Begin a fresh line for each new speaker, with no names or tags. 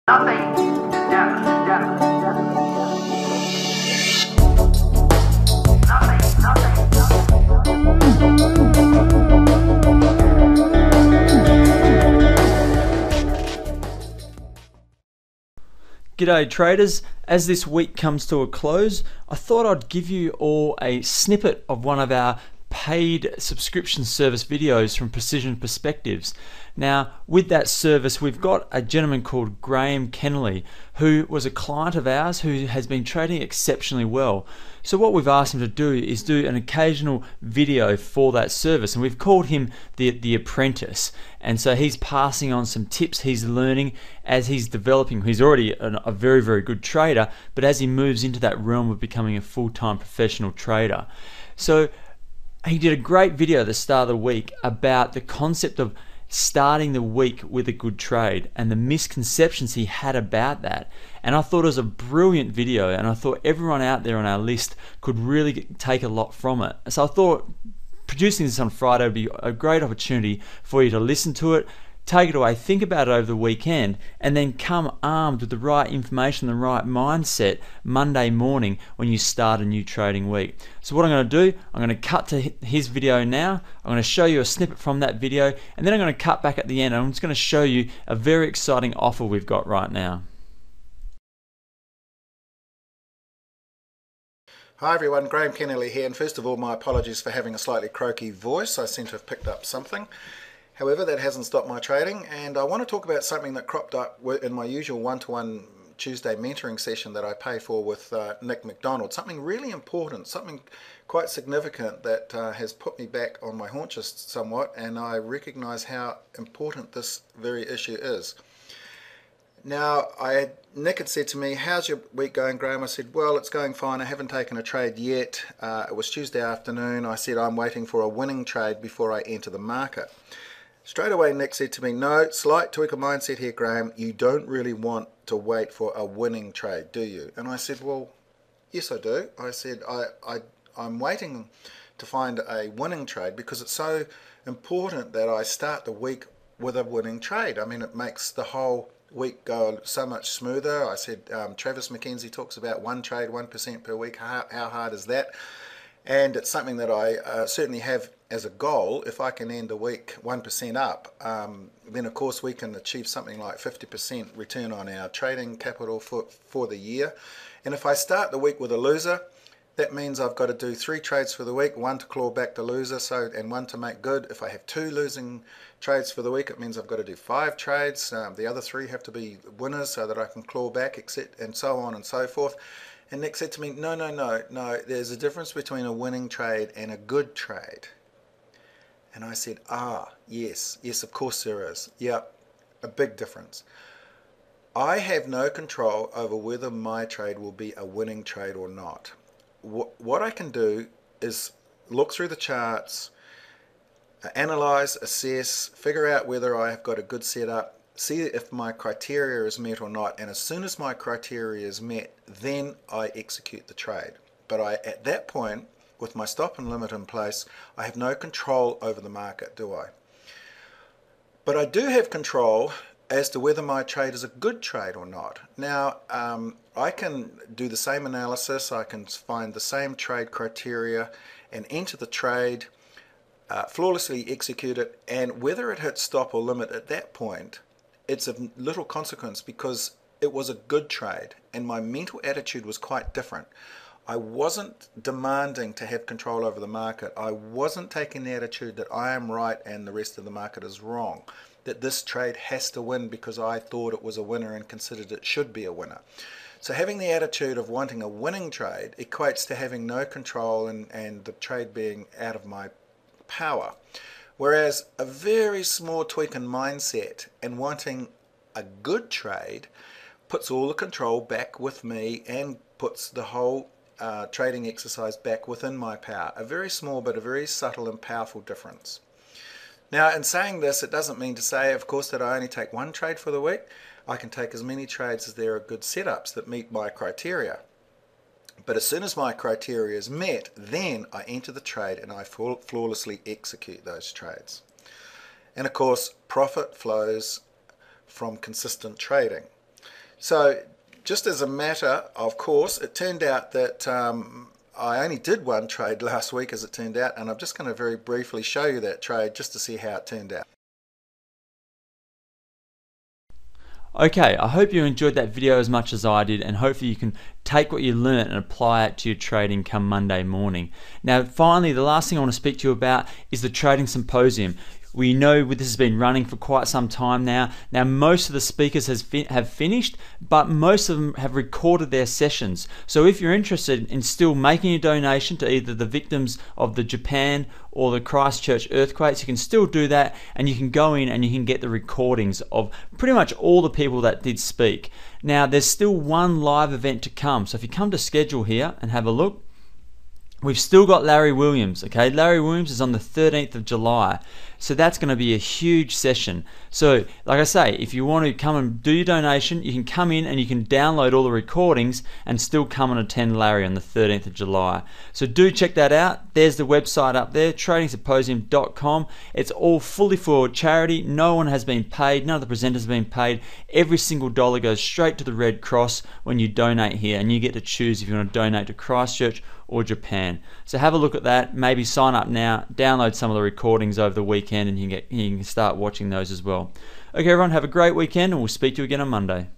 Nothing is definite.
G'day traders, as this week comes to a close, I thought I'd give you all a snippet of one of our paid subscription service videos from Precision Perspectives. Now, with that service, we've got a gentleman called Graham Kennelly, who was a client of ours who has been trading exceptionally well. So what we've asked him to do is do an occasional video for that service, and we've called him the apprentice. And so he's passing on some tips he's learning as he's developing. He's already a very, very good trader, but as he moves into that realm of becoming a full-time professional trader. So he did a great video at the start of the week about the concept of starting the week with a good trade and the misconceptions he had about that. And I thought it was a brilliant video, and I thought everyone out there on our list could really take a lot from it. So I thought producing this on Friday would be a great opportunity for you to listen to it, take it away, think about it over the weekend, and then come armed with the right information, the right mindset Monday morning when you start a new trading week. So what I'm going to do, I'm going to cut to his video now. I'm going to show you a snippet from that video, and then I'm going to cut back at the end, and I'm just going to show you a very exciting offer we've got right now.
Hi everyone, Graham Kennelly here, and first of all my apologies for having a slightly croaky voice. I seem to have picked up something. However, that hasn't stopped my trading, and I want to talk about something that cropped up in my usual one-to-one Tuesday mentoring session that I pay for with Nick McDonald. Something really important, something quite significant that has put me back on my haunches somewhat, and I recognise how important this very issue is. Now, Nick had said to me, "How's your week going, Graham?" I said, "Well, it's going fine. I haven't taken a trade yet." It was Tuesday afternoon. I said, "I'm waiting for a winning trade before I enter the market." Straight away, Nick said to me, "No, slight tweak of mindset here, Graham. You don't really want to wait for a winning trade, do you?" And I said, "Well, yes, I do." I said, I'm waiting to find a winning trade because it's so important that I start the week with a winning trade. I mean, it makes the whole week go so much smoother. I said, Travis McKenzie talks about one trade, 1% per week. How hard is that? And it's something that I certainly have as a goal. If I can end a week 1% up, then of course we can achieve something like 50% return on our trading capital for the year. And if I start the week with a loser, that means I've got to do 3 trades for the week, 1 to claw back the loser, and 1 to make good. If I have 2 losing trades for the week, it means I've got to do 5 trades. The other 3 have to be winners so that I can claw back, and so on and so forth. And Nick said to me, no, there's a difference between a winning trade and a good trade. And I said, yes, of course there is. Yeah, a big difference. I have no control over whether my trade will be a winning trade or not. What I can do is look through the charts, analyze, assess, figure out whether I have got a good setup, see if my criteria is met or not, and as soon as my criteria is met, then I execute the trade. But at that point, with my stop and limit in place, I have no control over the market, do I? But I do have control as to whether my trade is a good trade or not. Now, I can do the same analysis, I can find the same trade criteria and enter the trade, flawlessly execute it, and whether it hits stop or limit at that point, it's of little consequence because it was a good trade and my mental attitude was quite different. I wasn't demanding to have control over the market. I wasn't taking the attitude that I am right and the rest of the market is wrong, that this trade has to win because I thought it was a winner and considered it should be a winner. So having the attitude of wanting a winning trade equates to having no control and the trade being out of my power. Whereas a very small tweak in mindset and wanting a good trade puts all the control back with me and puts the whole trading exercise back within my power. A very small but a very subtle and powerful difference. Now, in saying this, it doesn't mean to say, of course, that I only take 1 trade for the week. I can take as many trades as there are good setups that meet my criteria. But as soon as my criteria is met, then I enter the trade and I flawlessly execute those trades. And of course, profit flows from consistent trading. So just as a matter of course, it turned out that I only did one trade last week, as it turned out, and I'm just going to very briefly show you that trade just to see how it turned out.
Okay, I hope you enjoyed that video as much as I did, and hopefully you can take what you learned and apply it to your trading come Monday morning. Now finally, the last thing I want to speak to you about is the Trading Symposium. We know this has been running for quite some time now. Now most of the speakers have finished, but most of them have recorded their sessions. So if you're interested in still making a donation to either the victims of the Japan or the Christchurch earthquakes, you can still do that, and you can go in and you can get the recordings of pretty much all the people that did speak. Now there's still one live event to come, so if you come to schedule here and have a look, we've still got Larry Williams. Okay, Larry Williams is on the 13th of July. So that's going to be a huge session. So like I say, if you want to come and do your donation, you can come in and you can download all the recordings and still come and attend Larry on the 13th of July. So do check that out. There's the website up there, tradingsymposium.com. It's all fully for charity. No one has been paid. None of the presenters have been paid. Every single dollar goes straight to the Red Cross when you donate here, and you get to choose if you want to donate to Christchurch or Japan. So have a look at that. Maybe sign up now, download some of the recordings over the weekend, and you can start watching those as well. Okay everyone, have a great weekend, and we'll speak to you again on Monday.